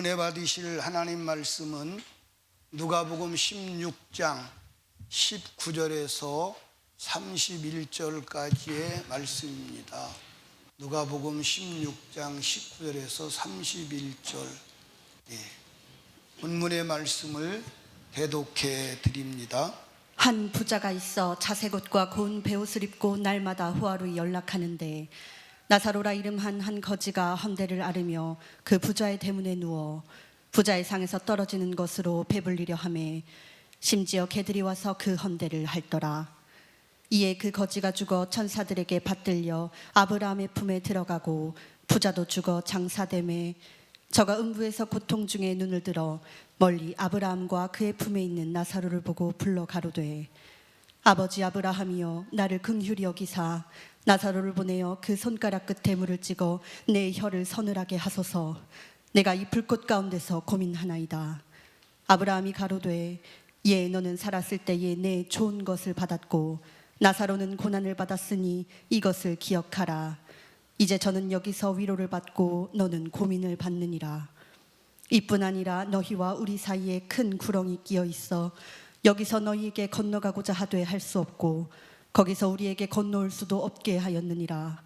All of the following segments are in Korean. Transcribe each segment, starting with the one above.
은혜 받으실 하나님 말씀은 누가복음 16장 19절에서 31절까지의 말씀입니다. 누가복음 16장 19절에서 31절, 본문의 말씀을 대독해 드립니다. 한 부자가 있어 자색옷과 고운 베옷을 입고 날마다 호화로이 연락하는데 나사로라 이름한 한 거지가 헌대를 앓으며 그 부자의 대문에 누워 부자의 상에서 떨어지는 것으로 배불리려 하매 심지어 개들이 와서 그 헌대를 핥더라. 이에 그 거지가 죽어 천사들에게 받들려 아브라함의 품에 들어가고 부자도 죽어 장사되매 저가 음부에서 고통 중에 눈을 들어 멀리 아브라함과 그의 품에 있는 나사로를 보고 불러 가로되 아버지 아브라함이여 나를 긍휼히 여기사 나사로를 보내어 그 손가락 끝에 물을 찍어 내 혀를 서늘하게 하소서. 내가 이 불꽃 가운데서 고민하나이다. 아브라함이 가로되 예 너는 살았을 때에 내 좋은 것을 받았고 나사로는 고난을 받았으니 이것을 기억하라. 이제 저는 여기서 위로를 받고 너는 고민을 받느니라. 이뿐 아니라 너희와 우리 사이에 큰 구렁이 끼어 있어 여기서 너희에게 건너가고자 하되 할 수 없고 거기서 우리에게 건너올 수도 없게 하였느니라.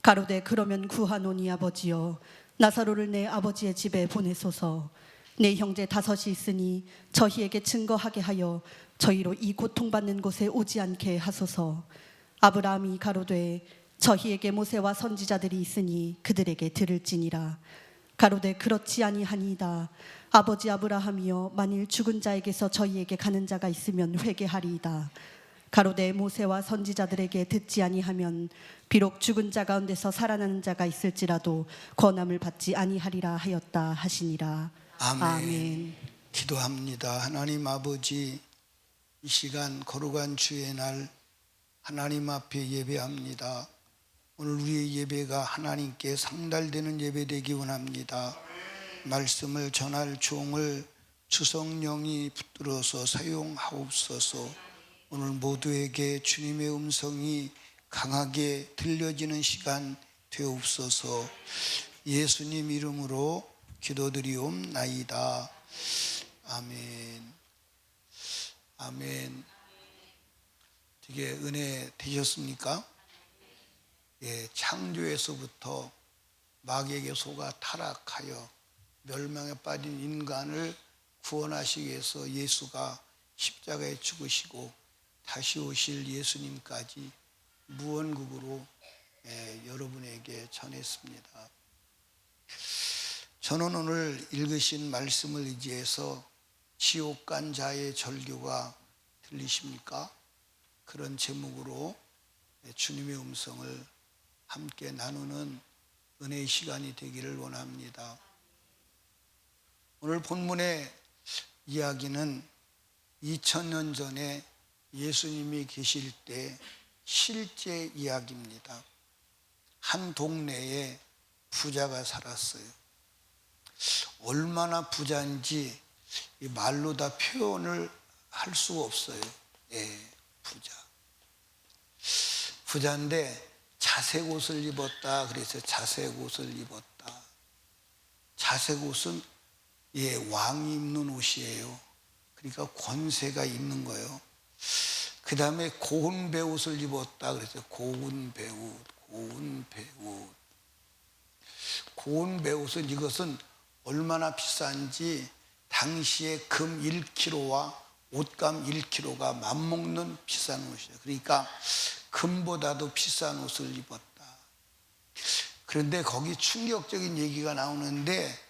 가로되 그러면 구하노니 아버지여 나사로를 내 아버지의 집에 보내소서. 내 형제 5이 있으니 저희에게 증거하게 하여 저희로 이 고통받는 곳에 오지 않게 하소서. 아브라함이 가로되 저희에게 모세와 선지자들이 있으니 그들에게 들을지니라. 가로되 그렇지 아니하니이다. 아버지 아브라함이여 만일 죽은 자에게서 저희에게 가는 자가 있으면 회개하리이다. 가로되 모세와 선지자들에게 듣지 아니하면 비록 죽은 자 가운데서 살아나는 자가 있을지라도 권함을 받지 아니하리라 하였다 하시니라. 아멘. 기도합니다. 하나님 아버지, 이 시간 거룩한 주의 날 하나님 앞에 예배합니다. 오늘 우리의 예배가 하나님께 상달되는 예배 되기 원합니다. 말씀을 전할 종을 주성령이 붙들어서 사용하옵소서. 오늘 모두에게 주님의 음성이 강하게 들려지는 시간 되옵소서. 예수님 이름으로 기도드리옵나이다. 아멘. 아멘. 되게 은혜 되셨습니까? 창조에서부터 마귀에게 속아 타락하여 멸망에 빠진 인간을 구원하시기 위해서 예수가 십자가에 죽으시고 다시 오실 예수님까지 무언국으로 여러분에게 전했습니다. 저는 오늘 읽으신 말씀을 의지해서 지옥 간 자의 절규가 들리십니까? 그런 제목으로 주님의 음성을 함께 나누는 은혜의 시간이 되기를 원합니다. 오늘 본문의 이야기는 2000년 전에 예수님이 계실 때 실제 이야기입니다. 한 동네에 부자가 살았어요. 얼마나 부자인지 말로 다 표현을 할 수가 없어요. 부자. 부자인데 자색 옷을 입었다. 그래서 자색 옷을 입었다. 자색 옷은 왕이 입는 옷이에요. 그러니까 권세가 있는 거예요. 그 다음에 고운 배옷을 입었다. 그래서 고운 배옷, 고운 배옷. 고운 배옷은 이것은 얼마나 비싼지 당시에 금 1kg와 옷감 1kg가 맞먹는 비싼 옷이에요. 그러니까 금보다도 비싼 옷을 입었다. 그런데 거기 충격적인 얘기가 나오는데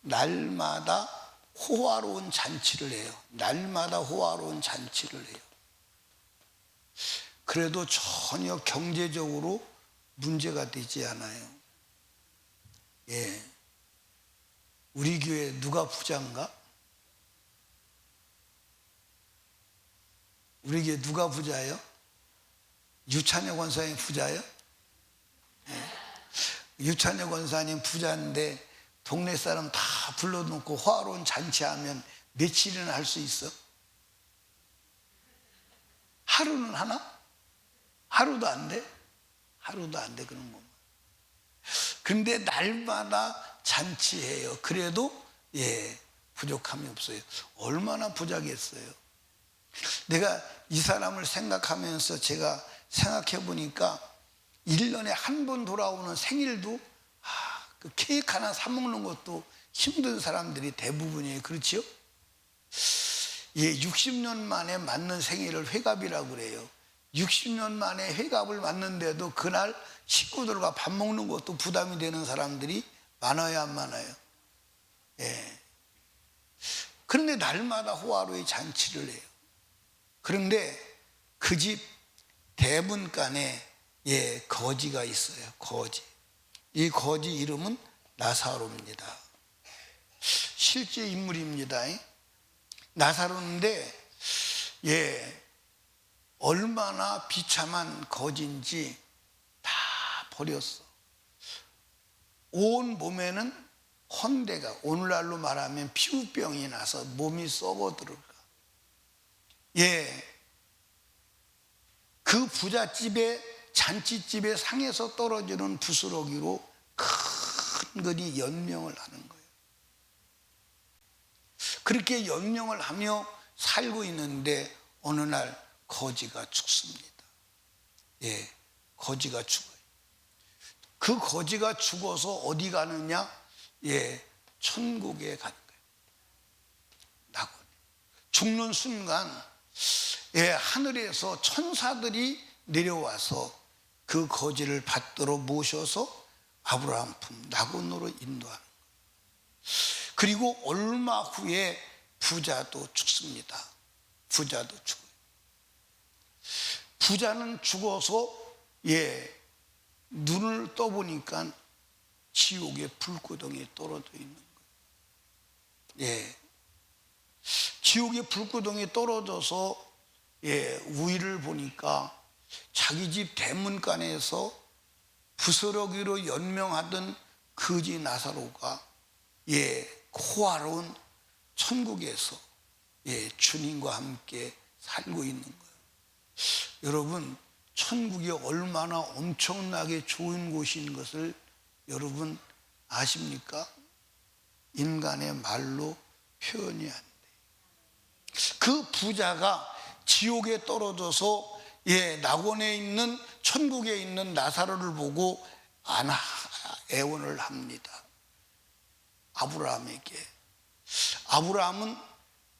날마다 호화로운 잔치를 해요. 날마다 호화로운 잔치를 해요. 그래도 전혀 경제적으로 문제가 되지 않아요. 우리 교회 누가 부자인가? 우리 교회 누가 부자예요? 유찬혁 권사님 부자예요? 유찬혁 권사님 부자인데 동네 사람 다 불러놓고 화로운 잔치하면 며칠이나 할 수 있어? 하루는 하나? 하루도 안 돼? 하루도 안 돼, 그런 거. 근데 날마다 잔치해요. 그래도 부족함이 없어요. 얼마나 부자겠어요. 내가 이 사람을 생각하면서 제가 생각해 보니까 1년에 한 번 돌아오는 생일도 그 케이크 하나 사 먹는 것도 힘든 사람들이 대부분이에요. 그렇지요? 60년 만에 맞는 생일을 회갑이라고 그래요. 60년 만에 회갑을 맞는데도 그날 식구들과 밥 먹는 것도 부담이 되는 사람들이 많아요, 안 많아요? 그런데 날마다 호화로이 잔치를 해요. 그런데 그 집 대문간에 거지가 있어요. 거지. 이 거지 이름은 나사로입니다. 실제 인물입니다. 나사로인데 얼마나 비참한 거지인지 다 버렸어. 온 몸에는 헌대가, 오늘날로 말하면 피부병이 나서 몸이 썩어 들어가. 그 부잣집에, 잔치집에 상에서 떨어지는 부스러기로 큰근히 연명을 하는 거예요. 그렇게 연명을 하며 살고 있는데 어느 날 거지가 죽습니다. 거지가 죽어요. 그 거지가 죽어서 어디 가느냐? 천국에 가는 거예요. 낙원. 죽는 순간 하늘에서 천사들이 내려와서 그 거지를 받들어 모셔서 아브라함 품 낙원으로 인도하는 거예요. 그리고 얼마 후에 부자도 죽습니다. 부자도 죽어요. 부자는 죽어서 눈을 떠보니까 지옥의 불구덩이에 떨어져 있는 거예요. 지옥의 불구덩이에 떨어져서 위를 보니까 자기 집 대문간에서 부스러기로 연명하던 거지 나사로가 호화로운 천국에서 주님과 함께 살고 있는 거예요. 여러분, 천국이 얼마나 엄청나게 좋은 곳인 것을 여러분 아십니까? 인간의 말로 표현이 안 돼요. 그 부자가 지옥에 떨어져서 낙원에 있는, 천국에 있는 나사로를 보고 애원을 합니다. 아브라함에게. 아브라함은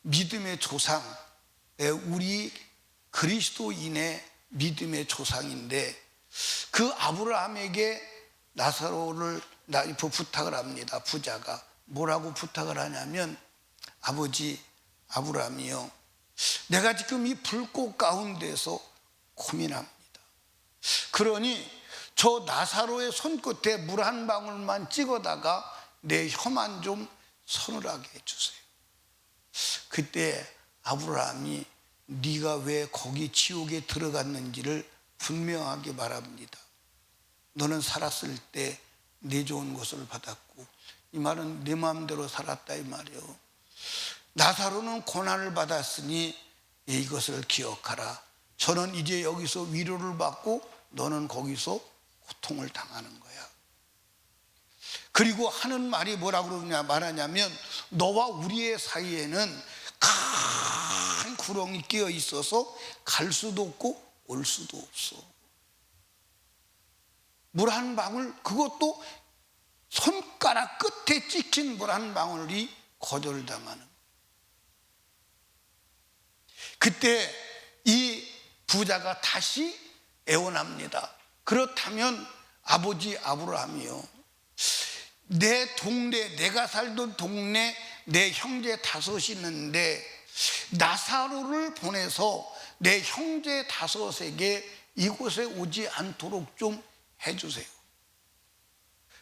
믿음의 조상, 우리 그리스도인의 믿음의 조상인데 그 아브라함에게 나사로를 부탁을 합니다. 부자가 뭐라고 부탁을 하냐면, 아버지 아브라함이요, 내가 지금 이 불꽃 가운데서 고민합니다. 그러니 저 나사로의 손끝에 물 한 방울만 찍어다가 내 혀만 좀 서늘하게 해주세요. 그때 아브라함이 네가 왜 거기 지옥에 들어갔는지를 분명하게 말합니다. 너는 살았을 때 내 좋은 것을 받았고, 이 말은 내 마음대로 살았다 이 말이에요. 나사로는 고난을 받았으니 이것을 기억하라. 저는 이제 여기서 위로를 받고 너는 거기서 고통을 당하는 거야. 그리고 하는 말이 뭐라고 말하냐면, 너와 우리의 사이에는 큰 구렁이 끼어 있어서 갈 수도 없고 올 수도 없어. 물 한 방울, 그것도 손가락 끝에 찍힌 물 한 방울이 거절당하는. 그때 이 부자가 다시 애원합니다. 그렇다면 아버지 아브라함이요, 내 동네, 내가 살던 동네 내 형제 5이 있는데 나사로를 보내서 내 형제 5에게 이곳에 오지 않도록 좀 해주세요.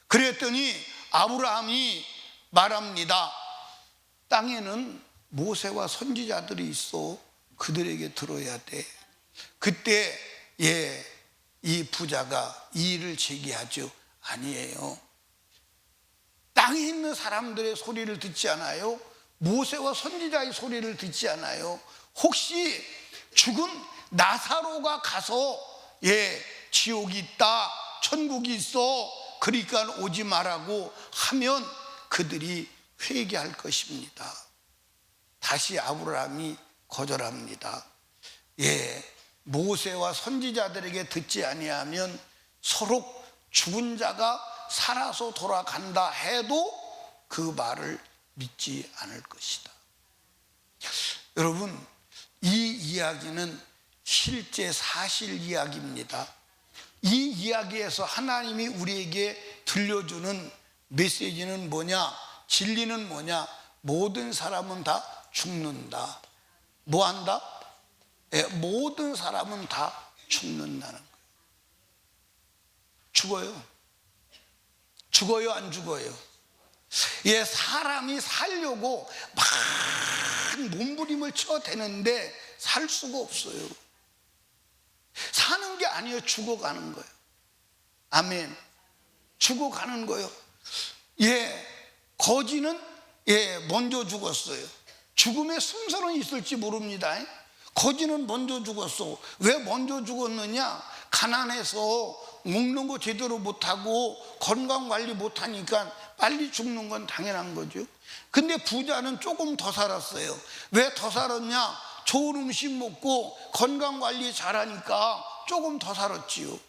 그랬더니 아브라함이 말합니다. 땅에는 모세와 선지자들이 있어. 그들에게 들어야 돼. 그때 이 부자가 이의를 제기하죠. 아니에요. 땅에 있는 사람들의 소리를 듣지 않아요? 모세와 선지자의 소리를 듣지 않아요? 혹시 죽은 나사로가 가서 지옥이 있다, 천국이 있어, 그러니까 오지 말라고 하면 그들이 회개할 것입니다. 다시 아브라함이 거절합니다. 모세와 선지자들에게 듣지 아니하면 서로 죽은 자가 살아서 돌아간다 해도 그 말을 믿지 않을 것이다. 여러분, 이 이야기는 실제 사실 이야기입니다. 이 이야기에서 하나님이 우리에게 들려주는 메시지는 뭐냐? 진리는 뭐냐? 모든 사람은 다 죽는다. 뭐 한다? 모든 사람은 다 죽는다는 거예요. 죽어요. 죽어요, 안 죽어요? 사람이 살려고 막 몸부림을 쳐대는데 살 수가 없어요. 사는 게 아니에요. 죽어가는 거예요. 아멘. 죽어가는 거예요. 거지는 먼저 죽었어요. 죽음의 순서는 있을지 모릅니다. 거지는 먼저 죽었어. 왜 먼저 죽었느냐? 가난해서 먹는 거 제대로 못하고 건강관리 못하니까 빨리 죽는 건 당연한 거죠. 근데 부자는 조금 더 살았어요. 왜 더 살았냐? 좋은 음식 먹고 건강관리 잘하니까 조금 더 살았지요.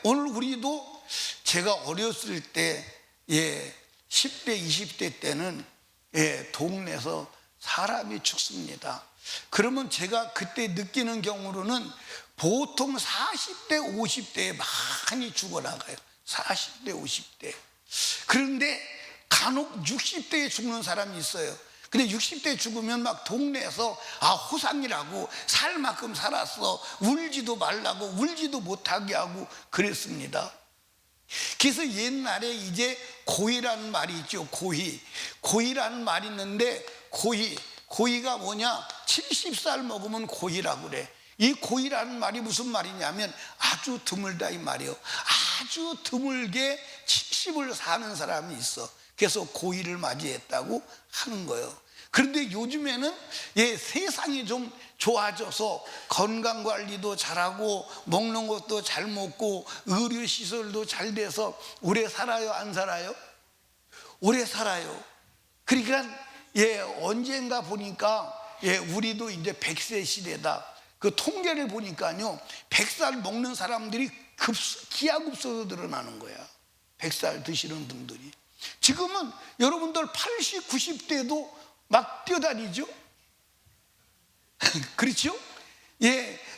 오늘 우리도 제가 어렸을 때 10대 20대 때는 동네에서 사람이 죽습니다. 그러면 제가 그때 느끼는 경우로는 보통 40대 50대에 많이 죽어나가요. 40대 50대. 그런데 간혹 60대에 죽는 사람이 있어요. 근데 60대 죽으면 막 동네에서 호상이라고 살 만큼 살았어, 울지도 말라고, 울지도 못하게 하고 그랬습니다. 그래서 옛날에 이제 고이라는 말이 있죠. 고이라는 말이 있는데 고이가 뭐냐? 70살 먹으면 고이라고 그래. 이 고이라는 말이 무슨 말이냐면 아주 드물다 이 말이에요. 아주 드물게 70을 사는 사람이 있어. 그래서 고이를 맞이했다고 하는 거예요. 그런데 요즘에는 세상이 좀 좋아져서 건강관리도 잘하고 먹는 것도 잘 먹고 의료시설도 잘 돼서 오래 살아요, 안 살아요? 오래 살아요. 그러니까 언젠가 보니까 우리도 이제 100세 시대다. 그 통계를 보니까요 100살 먹는 사람들이 기하급수로 늘어나는 거야. 100살 드시는 분들이. 지금은 여러분들 80, 90대도 막 뛰어다니죠. 그렇죠?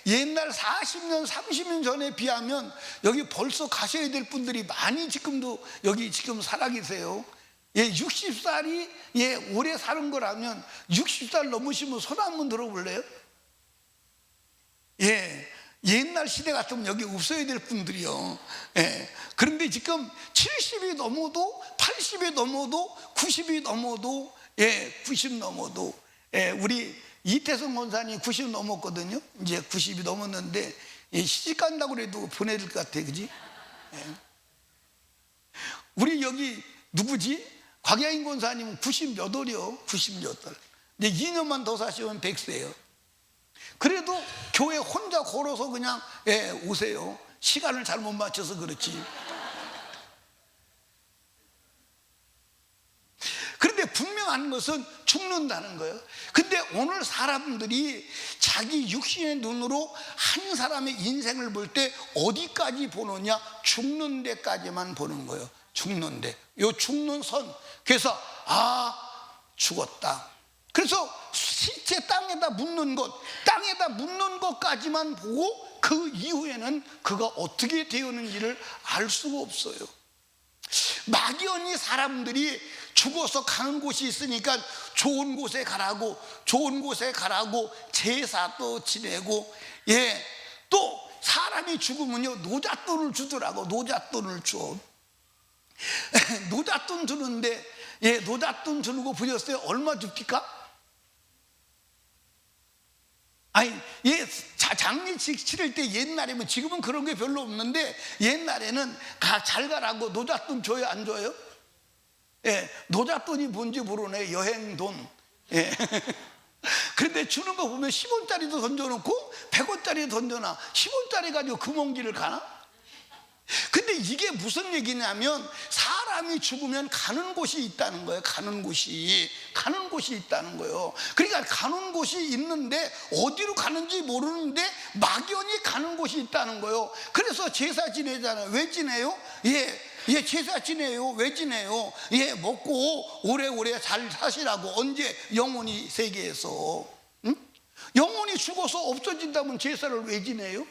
옛날 40년, 30년 전에 비하면 여기 벌써 가셔야 될 분들이 많이 지금도 여기 지금 살아계세요. 60살이 오래 사는 거라면 60살 넘으시면 손 한번 들어볼래요? 옛날 시대 같으면 여기 없어야 될 분들이요. 그런데 지금 70이 넘어도 80이 넘어도 90이 넘어도 90 넘어도 우리 이태성 권사님 90 넘었거든요. 이제 90이 넘었는데 시집 간다고 그래도 보내야 될 것 같아, 그지? 우리 여기 누구지? 곽야인 권사님은 90몇 월이요. 90몇 월. 이제 2년만 더 사시면 100세예요. 그래도 교회 혼자 걸어서 그냥 오세요. 시간을 잘못 맞춰서 그렇지. 그런데 분명한 것은 죽는다는 거예요. 근데 오늘 사람들이 자기 육신의 눈으로 한 사람의 인생을 볼 때 어디까지 보느냐? 죽는 데까지만 보는 거예요. 죽는 데. 요 죽는 선. 그래서 죽었다. 그래서 시체 땅에다 묻는 것까지만 보고 그 이후에는 그가 어떻게 되었는지를 알 수가 없어요. 막연히 사람들이 죽어서 가는 곳이 있으니까 좋은 곳에 가라고 제사도 지내고 또 사람이 죽으면요 노잣돈을 주더라고. 노잣돈을 줘. 노잣돈 주는데 노잣돈 주는 거 보셨어요? 얼마 줍니까? 아니, 장례식 치를 때 옛날에는, 지금은 그런 게 별로 없는데 옛날에는 잘 가라고 노잣돈 줘요, 안 줘요? 노잣돈이 뭔지 모르네. 여행돈. 그런데 주는 거 보면 10원짜리도 던져놓고 100원짜리 던져놔. 10원짜리 가지고 금원길을 가나? 근데 이게 무슨 얘기냐면 사람이 죽으면 가는 곳이 있다는 거예요. 가는 곳이 있다는 거예요. 그러니까 가는 곳이 있는데 어디로 가는지 모르는데 막연히 가는 곳이 있다는 거예요. 그래서 제사 지내잖아요. 왜 지내요? 제사 지내요. 왜 지내요? 먹고 오래오래 잘 사시라고. 언제? 영혼이 세계에서. 응? 영혼이 죽어서 없어진다면 제사를 왜 지내요?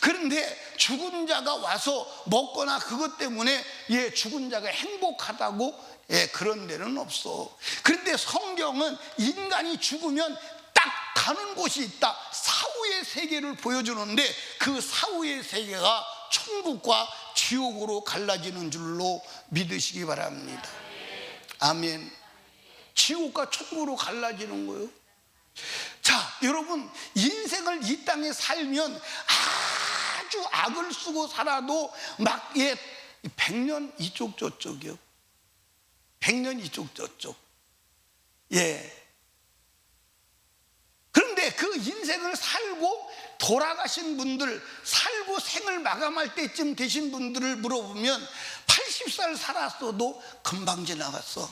그런데 죽은 자가 와서 먹거나 그것 때문에 죽은 자가 행복하다고 그런 데는 없어. 그런데 성경은 인간이 죽으면 딱 가는 곳이 있다. 사후의 세계를 보여주는데 그 사후의 세계가 천국과 지옥으로 갈라지는 줄로 믿으시기 바랍니다. 아멘. 지옥과 천국으로 갈라지는 거예요. 자, 여러분, 인생을 이 땅에 살면 아주 악을 쓰고 살아도 막 100년 이쪽 저쪽이요. 100년 이쪽 저쪽. 그런데 그 인생을 살고 돌아가신 분들, 살고 생을 마감할 때쯤 되신 분들을 물어보면 80살 살았어도 금방 지나갔어.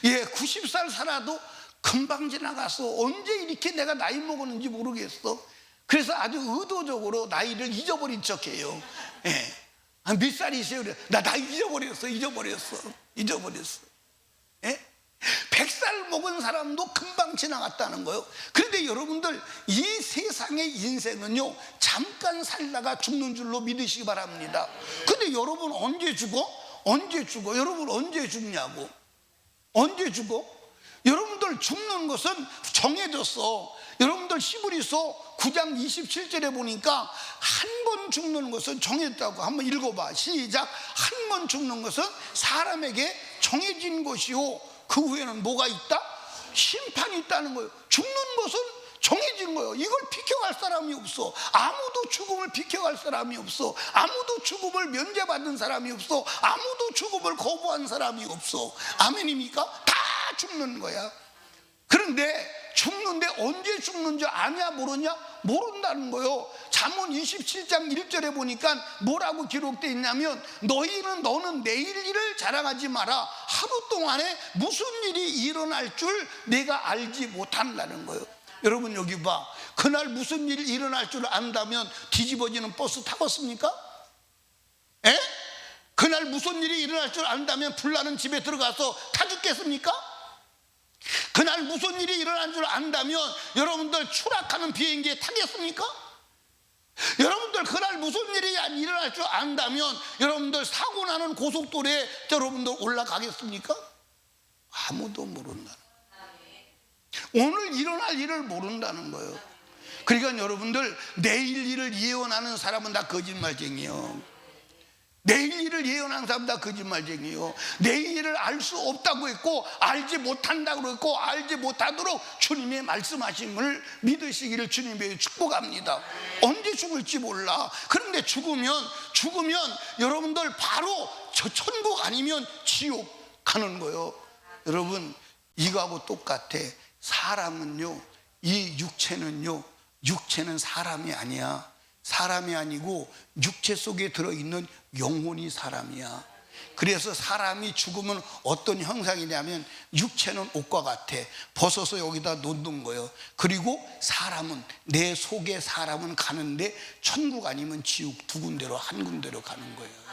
90살 살아도 금방 지나갔어. 언제 이렇게 내가 나이 먹었는지 모르겠어. 그래서 아주 의도적으로 나이를 잊어버린 척해요. 몇 살이세요? 나 나이 잊어버렸어. 100살 먹은 사람도 금방 지나갔다는 거예요. 그런데 여러분들, 이 세상의 인생은요, 잠깐 살다가 죽는 줄로 믿으시기 바랍니다. 근데 여러분 언제 죽어? 여러분 언제 죽냐고. 언제 죽어? 여러분들 죽는 것은 정해졌어. 여러분들 히브리서 9장 27절에 보니까 한 번 죽는 것은 정했다고. 한번 읽어봐. 시작. 한 번 죽는 것은 사람에게 정해진 것이요, 그 후에는 뭐가 있다? 심판이 있다는 거예요. 죽는 것은 정해진 거예요. 이걸 비켜갈 사람이 없어. 아무도 죽음을 비켜갈 사람이 없어. 아무도 죽음을 면제받은 사람이 없어. 아무도 죽음을 거부한 사람이 없어. 아멘입니까? 다 죽는 거야. 그런데 죽는데 언제 죽는지 아냐 모르냐? 모른다는 거예요. 잠언 27장 1절에 보니까 뭐라고 기록되어 있냐면, 너는 내일 일을 자랑하지 마라. 하루 동안에 무슨 일이 일어날 줄 내가 알지 못한다는 거예요. 여러분 여기 봐. 그날 무슨 일이 일어날 줄 안다면 뒤집어지는 버스 타겠습니까? 그날 무슨 일이 일어날 줄 안다면 불나는 집에 들어가서 타 죽겠습니까? 그날 무슨 일이 일어난 줄 안다면 여러분들 추락하는 비행기에 타겠습니까? 여러분들 그날 무슨 일이 일어날 줄 안다면 여러분들 사고 나는 고속도로에 여러분들 올라가겠습니까? 아무도 모른다는 거예요. 오늘 일어날 일을 모른다는 거예요. 그러니까 여러분들, 내일 일을 예언하는 사람은 다 거짓말쟁이에요. 내일 일을 예언한 사람 다 거짓말쟁이에요. 내일 일을 알 수 없다고 했고 알지 못한다고 했고 알지 못하도록 주님의 말씀하심을 믿으시기를 주님의 축복합니다. 언제 죽을지 몰라. 그런데 죽으면 여러분들 바로 저 천국 아니면 지옥 가는 거예요. 여러분, 이거하고 똑같아. 사람은요, 이 육체는 사람이 아니야. 사람이 아니고 육체 속에 들어있는 영혼이 사람이야. 그래서 사람이 죽으면 어떤 형상이냐면, 육체는 옷과 같아. 벗어서 여기다 놓는 거예요. 그리고 사람은, 내 속에 사람은 가는데 천국 아니면 지옥, 두 군데로, 한 군데로 가는 거예요.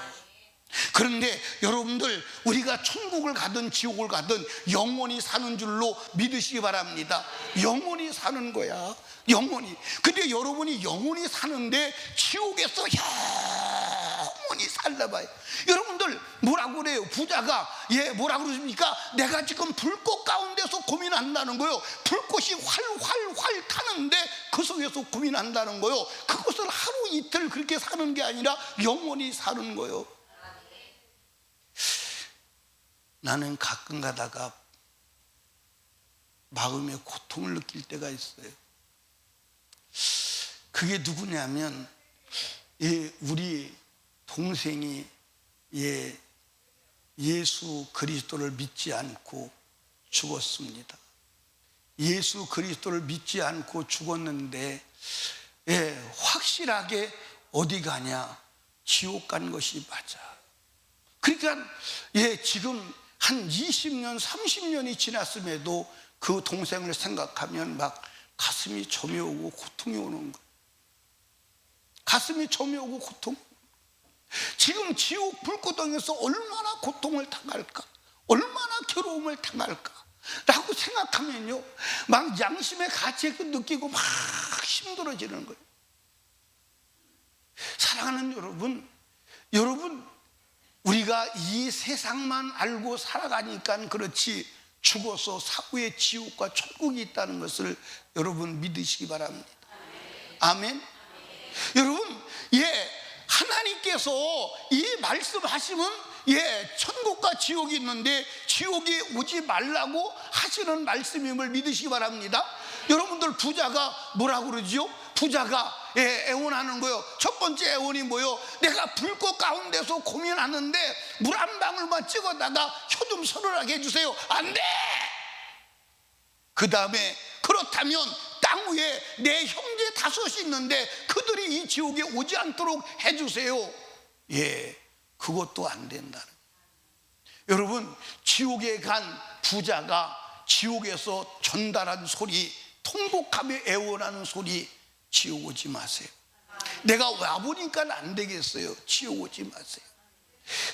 그런데 여러분들, 우리가 천국을 가든 지옥을 가든 영원히 사는 줄로 믿으시기 바랍니다. 영원히 사는 거야, 영원히. 근데 여러분이 영원히 사는데 지옥에서 영원히 살다 봐요. 여러분들 뭐라고 그래요? 부자가 뭐라고 그러십니까? 내가 지금 불꽃 가운데서 고민한다는 거예요. 불꽃이 활활활 타는데 그 속에서 고민한다는 거예요. 그것을 하루 이틀 그렇게 사는 게 아니라 영원히 사는 거예요. 나는 가끔 가다가 마음의 고통을 느낄 때가 있어요. 그게 누구냐면, 우리 동생이 예수 그리스도를 믿지 않고 죽었습니다. 예수 그리스도를 믿지 않고 죽었는데, 확실하게 어디 가냐? 지옥 간 것이 맞아. 그러니까 지금 한 20년 30년이 지났음에도 그 동생을 생각하면 막 가슴이 저미 오고 고통이 오는 거예요. 가슴이 저미 오고 고통. 지금 지옥 불구덩이에서 얼마나 고통을 당할까, 얼마나 괴로움을 당할까 라고 생각하면요, 막 양심의 가치를 느끼고 막 힘들어지는 거예요. 사랑하는 여러분, 우리가 이 세상만 알고 살아가니까 그렇지, 죽어서 사후에 지옥과 천국이 있다는 것을 여러분 믿으시기 바랍니다. 아멘. 여러분, 하나님께서 이 말씀하시면 천국과 지옥이 있는데 지옥에 오지 말라고 하시는 말씀임을 믿으시기 바랍니다. 여러분들, 부자가 뭐라고 그러지요? 부자가 애원하는 거요. 첫 번째 애원이 뭐요? 내가 불꽃 가운데서 고민하는데 물 한 방울만 찍어다가 혀 좀 서늘하게 해주세요. 안 돼! 그 다음에, 그렇다면 땅 위에 내 형제 5이 있는데 그들이 이 지옥에 오지 않도록 해주세요. 그것도 안 된다는 거예요. 여러분, 지옥에 간 부자가 지옥에서 전달한 소리, 통곡하며 애원하는 소리, 지옥 오지 마세요. 내가 와보니까 안 되겠어요. 지옥 오지 마세요.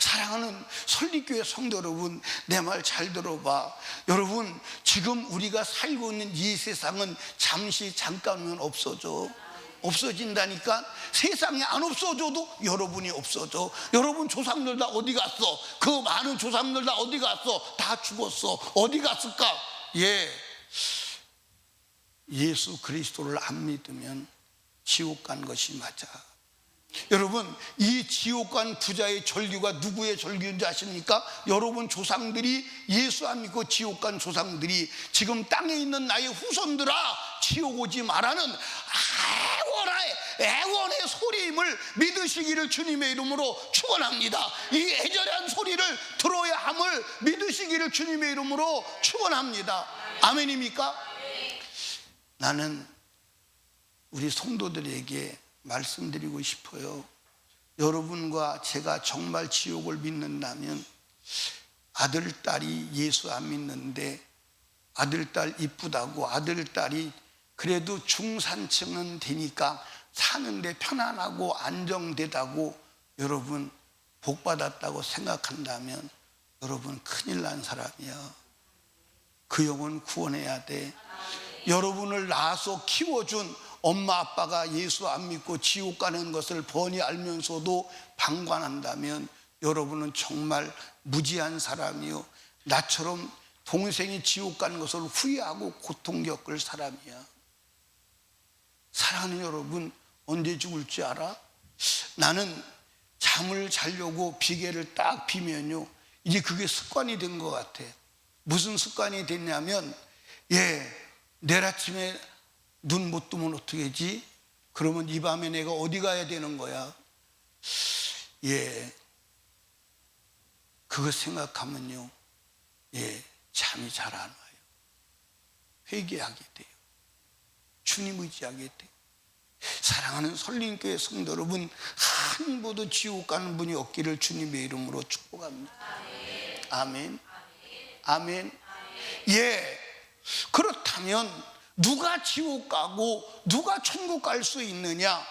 사랑하는 설립교회 성도 여러분, 내 말 잘 들어봐. 여러분, 지금 우리가 살고 있는 이 세상은 잠시 잠깐은 없어진다니까. 세상에 안 없어져도 여러분이 없어져. 여러분 조상들 다 어디 갔어? 그 많은 조상들 다 어디 갔어? 다 죽었어. 어디 갔을까? 예수 그리스도를 안 믿으면 지옥 간 것이 맞아. 여러분, 이 지옥 간 부자의 절규가 누구의 절규인지 아십니까? 여러분 조상들이, 예수 안 믿고 지옥 간 조상들이 지금 땅에 있는 나의 후손들아, 지옥 오지 말라는 애원의 소리임을 믿으시기를 주님의 이름으로 축원합니다. 이 애절한 소리를 들어야 함을 믿으시기를 주님의 이름으로 축원합니다. 아멘입니까? 나는 우리 성도들에게 말씀드리고 싶어요. 여러분과 제가 정말 지옥을 믿는다면, 아들, 딸이 예수 안 믿는데 아들, 딸 이쁘다고, 아들, 딸이 그래도 중산층은 되니까 사는데 편안하고 안정되다고 여러분 복 받았다고 생각한다면 여러분 큰일 난 사람이야. 그 영혼 구원해야 돼. 여러분을 낳아서 키워준 엄마 아빠가 예수 안 믿고 지옥 가는 것을 뻔히 알면서도 방관한다면 여러분은 정말 무지한 사람이요, 나처럼 동생이 지옥 가는 것을 후회하고 고통 겪을 사람이야. 사랑하는 여러분, 언제 죽을 줄 알아? 나는 잠을 자려고 비계를 딱 비면요, 이제 그게 습관이 된 것 같아. 무슨 습관이 됐냐면, 내일 아침에 눈 못 뜨면 어떻게 하지? 그러면 이 밤에 내가 어디 가야 되는 거야? 그거 생각하면요, 잠이 잘 안 와요. 회개하게 돼요. 주님 의지하게 돼요. 사랑하는 설림교회 성도 여러분, 한 번도 지옥 가는 분이 없기를 주님의 이름으로 축복합니다. 아멘. 아멘. 그렇다면 누가 지옥 가고 누가 천국 갈 수 있느냐?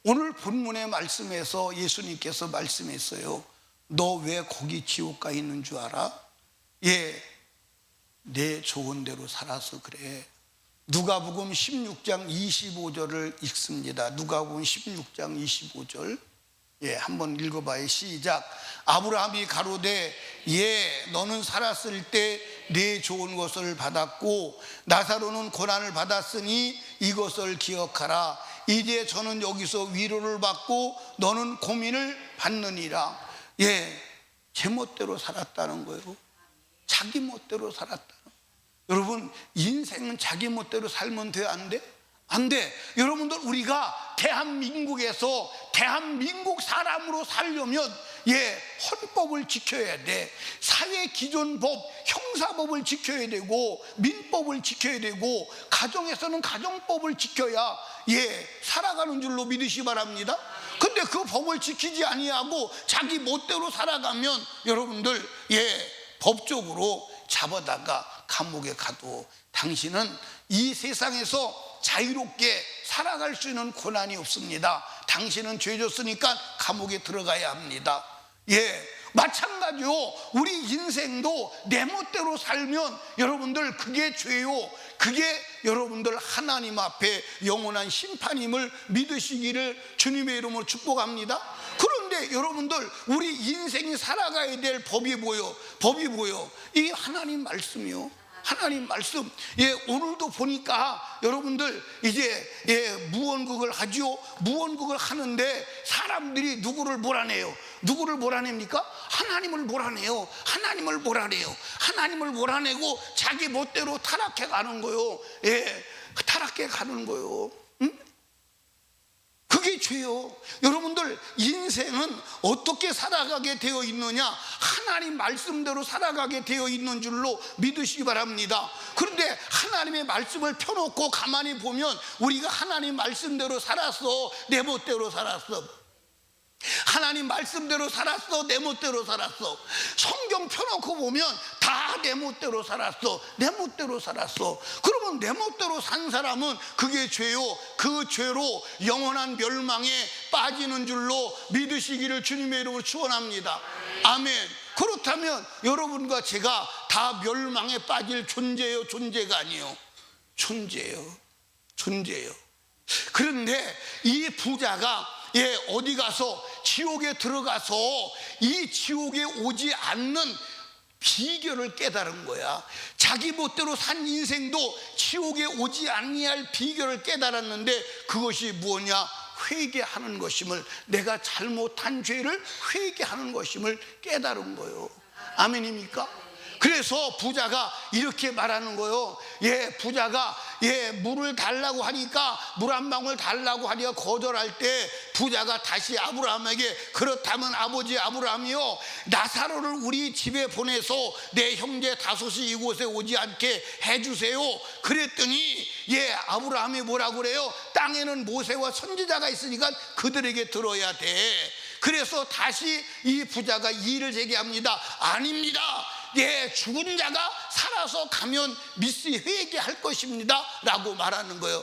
오늘 본문의 말씀에서 예수님께서 말씀했어요. 너 왜 거기 지옥 가 있는 줄 알아? 내 좋은 대로 살아서 그래. 누가복음 16장 25절을 읽습니다. 누가복음 16장 25절. 한번 읽어봐요. 시작. 아브라함이 가로되 너는 살았을 때 네 좋은 것을 받았고 나사로는 고난을 받았으니 이것을 기억하라. 이제 저는 여기서 위로를 받고 너는 고민을 받느니라. 제 멋대로 살았다는 거예요. 자기 멋대로 살았다는 거예요. 여러분, 인생은 자기 멋대로 살면 돼? 안 돼? 안 돼. 여러분들, 우리가 대한민국에서 대한민국 사람으로 살려면 헌법을 지켜야 돼. 사회기존법, 형사법을 지켜야 되고 민법을 지켜야 되고 가정에서는 가정법을 지켜야 살아가는 줄로 믿으시 바랍니다. 근데 그 법을 지키지 아니하고 자기 멋대로 살아가면 여러분들 법적으로 잡아다가 감옥에 가도 당신은 이 세상에서 자유롭게 살아갈 수 있는 권한이 없습니다. 당신은 죄 졌으니까 감옥에 들어가야 합니다. 마찬가지로 우리 인생도 내 멋대로 살면 여러분들 그게 죄요. 그게 여러분들 하나님 앞에 영원한 심판임을 믿으시기를 주님의 이름으로 축복합니다. 그런데 여러분들 우리 인생이 살아가야 될 법이 뭐요? 법이 뭐요? 이게 하나님 말씀이요. 하나님 말씀. 오늘도 보니까 여러분들 이제 무언극을 하죠. 무언극을 하는데 사람들이 누구를 몰아내요? 누구를 몰아냅니까? 하나님을 몰아내요. 하나님을 몰아내요. 하나님을 몰아내고 자기 멋대로 타락해 가는 거요. 타락해 가는 거요. 그게 죄요. 여러분들 인생은 어떻게 살아가게 되어 있느냐? 하나님 말씀대로 살아가게 되어 있는 줄로 믿으시기 바랍니다. 그런데 하나님의 말씀을 펴놓고 가만히 보면 우리가 하나님 말씀대로 살았어. 내 멋대로 살았어. 하나님 말씀대로 살았어. 내 멋대로 살았어. 성경 펴놓고 보면 다 내 멋대로 살았어. 내 멋대로 살았어. 그러면 내 멋대로 산 사람은 그게 죄요. 그 죄로 영원한 멸망에 빠지는 줄로 믿으시기를 주님의 이름으로 축원합니다. 아멘. 그렇다면 여러분과 제가 다 멸망에 빠질 존재요, 존재가 아니요? 존재요. 존재요. 그런데 이 부자가 어디 가서 지옥에 들어가서 이 지옥에 오지 않는 비결을 깨달은 거야. 자기 멋대로 산 인생도 지옥에 오지 아니할 비결을 깨달았는데 그것이 무엇냐? 회개하는 것임을, 내가 잘못한 죄를 회개하는 것임을 깨달은 거예요. 아멘입니까? 그래서 부자가 이렇게 말하는 거예요. 부자가 물을 달라고 하니까, 물 한 방울 달라고 하니까 거절할 때 부자가 다시 아브라함에게, 그렇다면 아버지 아브라함이요, 나사로를 우리 집에 보내서 내 형제 다섯이 이곳에 오지 않게 해주세요. 그랬더니 아브라함이 뭐라고 그래요? 땅에는 모세와 선지자가 있으니까 그들에게 들어야 돼. 그래서 다시 이 부자가 이의를 제기합니다. 아닙니다. 죽은 자가 살아서 가면 미리 회개할 것입니다 라고 말하는 거예요.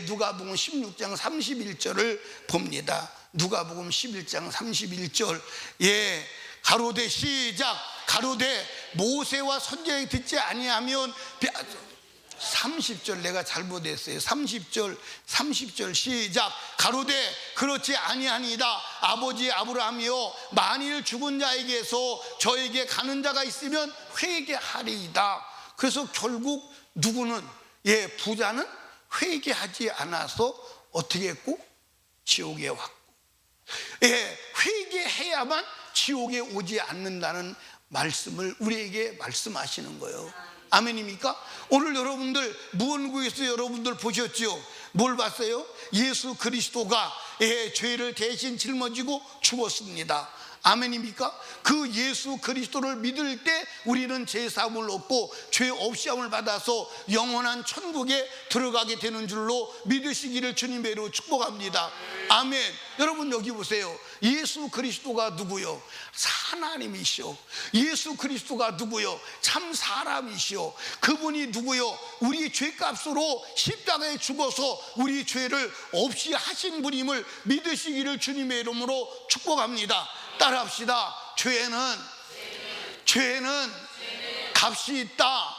누가복음 16장 31절을 봅니다. 누가복음 11장 31절. 가로되 시작. 가로되 모세와 선지자에게 듣지 아니하면 30절 내가 잘못했어요. 30절 시작. 가로되 그렇지 아니하니이다. 아버지 아브라함이요, 만일 죽은 자에게서 저에게 가는 자가 있으면 회개하리이다. 그래서 결국 누구는 부자는 회개하지 않아서 어떻게 했고? 지옥에 왔고, 회개해야만 지옥에 오지 않는다는 말씀을 우리에게 말씀하시는 거예요. 아멘입니까? 오늘 여러분들 무언구에서 여러분들 보셨죠? 뭘 봤어요? 예수 그리스도가 죄를 대신 짊어지고 죽었습니다. 아멘입니까? 그 예수 그리스도를 믿을 때 우리는 죄사함을 얻고 죄 없이함을 받아서 영원한 천국에 들어가게 되는 줄로 믿으시기를 주님의 이름으로 축복합니다. 아멘. 여러분 여기 보세요. 예수 그리스도가 누구요? 하나님이시오. 예수 그리스도가 누구요? 참 사람이시오. 그분이 누구요? 우리 죄값으로 십자가에 죽어서 우리 죄를 없이 하신 분임을 믿으시기를 주님의 이름으로 축복합니다. 따라합시다. 죄는 값이 있다.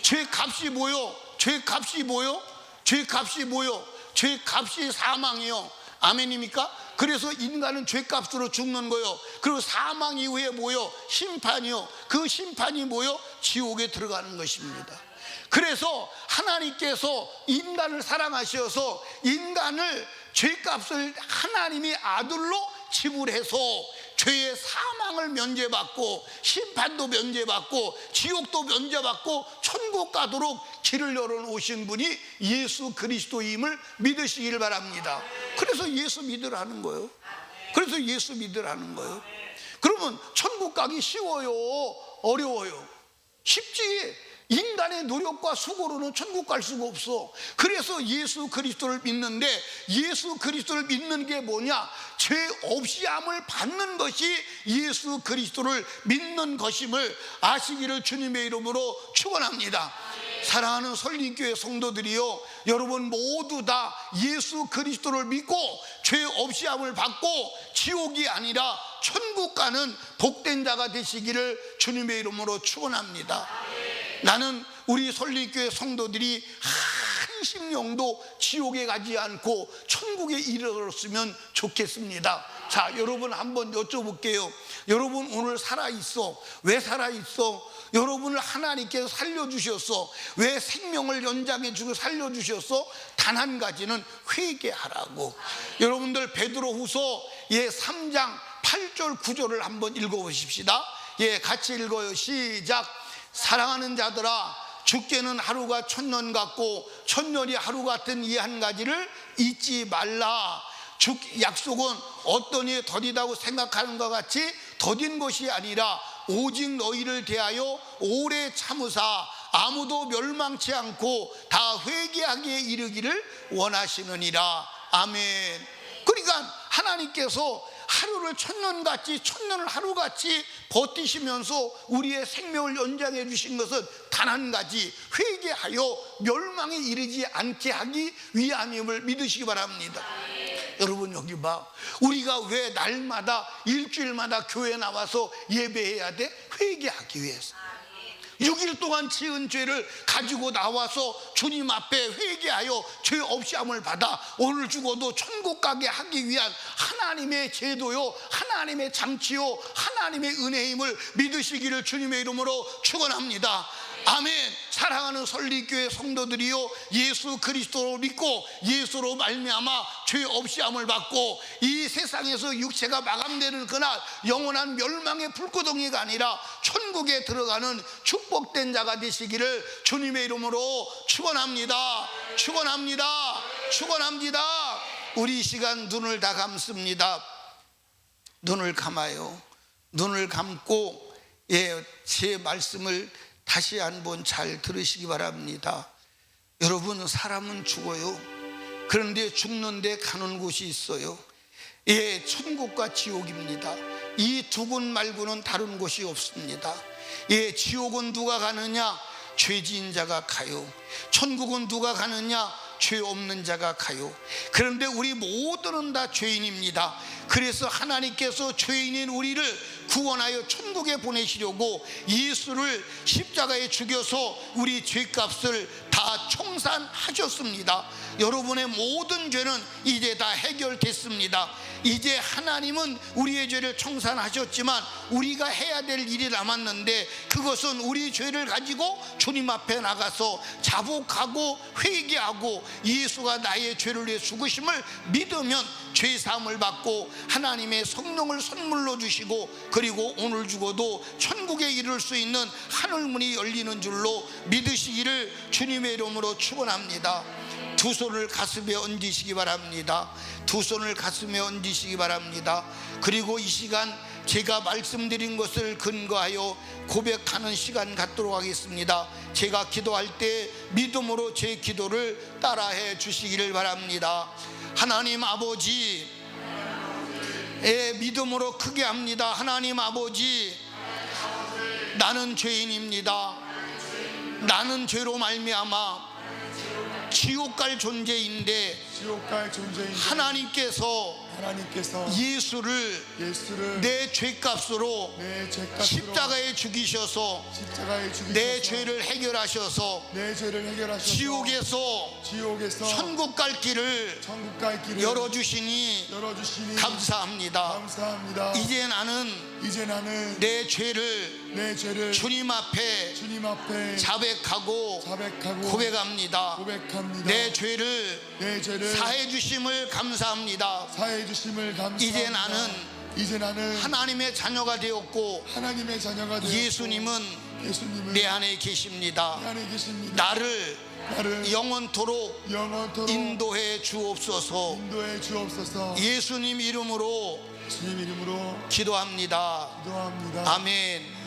죄값이 뭐요? 죄값이 뭐요? 죄값이 뭐요? 죄값이 사망이요. 아멘입니까? 그래서 인간은 죄값으로 죽는 거요. 그리고 사망 이후에 뭐요? 심판이요. 그 심판이 뭐요? 지옥에 들어가는 것입니다. 그래서 하나님께서 인간을 사랑하셔서 인간을 죄값을 하나님이 아들로 지불해서 죄의 사망을 면제받고 심판도 면제받고 지옥도 면제받고 천국 가도록 길을 열어놓으신 분이 예수 그리스도임을 믿으시길 바랍니다. 그래서 예수 믿으라는 거예요. 그래서 예수 믿으라는 거예요. 그러면 천국 가기 쉬워요? 어려워요? 쉽지. 인간의 노력과 수고로는 천국 갈 수가 없어. 그래서 예수 그리스도를 믿는데, 예수 그리스도를 믿는 게 뭐냐? 죄 없이 함을 받는 것이 예수 그리스도를 믿는 것임을 아시기를 주님의 이름으로 축원합니다. 사랑하는 설린교회 성도들이요, 여러분 모두 다 예수 그리스도를 믿고 죄 없이 함을 받고 지옥이 아니라 천국 가는 복된 자가 되시기를 주님의 이름으로 축원합니다. 나는 우리 설린교회 성도들이 한 심령도 지옥에 가지 않고 천국에 이르렀으면 좋겠습니다. 자, 여러분 한번 여쭤볼게요. 여러분 오늘 살아있어. 왜 살아있어? 여러분을 하나님께서 살려주셨어. 왜 생명을 연장해 주고 살려주셨어? 단 한 가지는 회개하라고. 여러분들 베드로후서 3장 8절 9절을 한번 읽어보십시다. 같이 읽어요. 시작. 사랑하는 자들아, 주께는 하루가 천년 같고 천년이 하루 같은 이 한 가지를 잊지 말라. 주 약속은 어떤 이에 더디다고 생각하는 것 같이 더딘 것이 아니라 오직 너희를 대하여 오래 참으사 아무도 멸망치 않고 다 회개하기에 이르기를 원하시느니라. 아멘. 그러니까 하나님께서 하루를 천년같이, 천년을 하루같이 버티시면서 우리의 생명을 연장해 주신 것은 단 한 가지, 회개하여 멸망에 이르지 않게 하기 위함임을 믿으시기 바랍니다. 여러분 여기 봐, 우리가 왜 날마다 일주일마다 교회 나와서 예배해야 돼? 회개하기 위해서. 6일 동안 지은 죄를 가지고 나와서 주님 앞에 회개하여 죄 없이 함을 받아 오늘 죽어도 천국 가게 하기 위한 하나님의 제도요, 하나님의 장치요, 하나님의 은혜임을 믿으시기를 주님의 이름으로 축원합니다. 아멘. 사랑하는 설리교회 성도들이요, 예수 그리스도로 믿고 예수로 말미암아 죄 없이 함을 받고 이 세상에서 육체가 마감되는 그날 영원한 멸망의 불구덩이가 아니라 천국에 들어가는 축복된 자가 되시기를 주님의 이름으로 축원합니다. 축원합니다. 축원합니다. 우리 이 시간 눈을 다 감습니다. 눈을 감아요. 눈을 감고 제 말씀을 다시 한번 잘 들으시기 바랍니다. 여러분, 사람은 죽어요. 그런데 죽는데 가는 곳이 있어요. 천국과 지옥입니다. 이 두 곳 말고는 다른 곳이 없습니다. 지옥은 누가 가느냐? 죄 지은 자가 가요. 천국은 누가 가느냐? 죄 없는 자가 가요. 그런데 우리 모두는 다 죄인입니다. 그래서 하나님께서 죄인인 우리를 구원하여 천국에 보내시려고 예수를 십자가에 죽여서 우리 죄값을 다 청산하셨습니다. 여러분의 모든 죄는 이제 다 해결됐습니다. 이제 하나님은 우리의 죄를 청산하셨지만 우리가 해야 될 일이 남았는데, 그것은 우리 죄를 가지고 주님 앞에 나가서 자복하고 회개하고 예수가 나의 죄를 위해 죽으심을 믿으면 죄사함을 받고 하나님의 성령을 선물로 주시고, 그리고 오늘 죽어도 천국에 이를 수 있는 하늘문이 열리는 줄로 믿으시기를 주님의 이름으로 축원합니다. 두 손을 가슴에 얹으시기 바랍니다. 두 손을 가슴에 얹으시기 바랍니다. 그리고 이 시간 제가 말씀드린 것을 근거하여 고백하는 시간 갖도록 하겠습니다. 제가 기도할 때 믿음으로 제 기도를 따라해 주시기를 바랍니다. 하나님 아버지, 믿음으로 크게 합니다. 하나님 아버지, 나는 죄인입니다. 나는 죄로 말미암아 지옥 갈 존재인데 하나님께서 예수를 내 죄값으로 십자가에 죽이셔서 내 죄를 해결하셔서 지옥에서 천국 갈 길을 열어주시니 감사합니다. 이제 나는 내 죄를 주님 앞에 자백하고 고백합니다. 내 죄를 사해 주심을 감사합니다. 이제 나는 하나님의 자녀가 되었고 예수님은 내 안에 계십니다. 나를 영원토록 인도해 주옵소서. 예수님 이름으로 기도합니다. 아멘.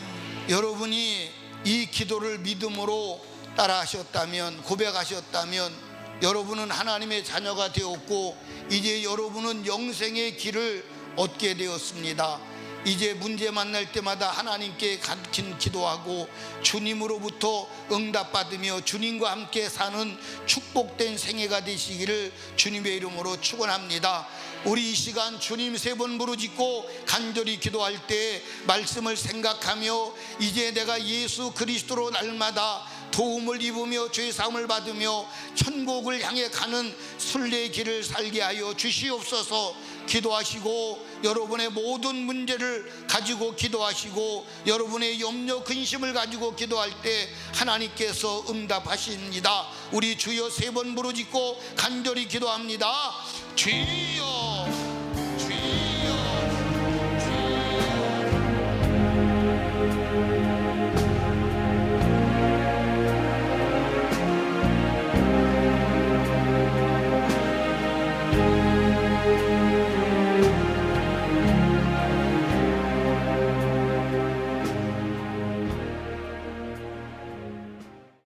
여러분이 이 기도를 믿음으로 따라하셨다면, 고백하셨다면 여러분은 하나님의 자녀가 되었고 이제 여러분은 영생의 길을 얻게 되었습니다. 이제 문제 만날 때마다 하나님께 간절히 기도하고 주님으로부터 응답받으며 주님과 함께 사는 축복된 생애가 되시기를 주님의 이름으로 축원합니다. 우리 이 시간 주님 3번 부르짖고 간절히 기도할 때 말씀을 생각하며 이제 내가 예수 그리스도로 날마다 도움을 입으며 죄사함을 받으며 천국을 향해 가는 순례의 길을 살게 하여 주시옵소서. 기도하시고 여러분의 모든 문제를 가지고 기도하시고 여러분의 염려 근심을 가지고 기도할 때 하나님께서 응답하십니다. 우리 주여 3번 부르짖고 간절히 기도합니다. 주여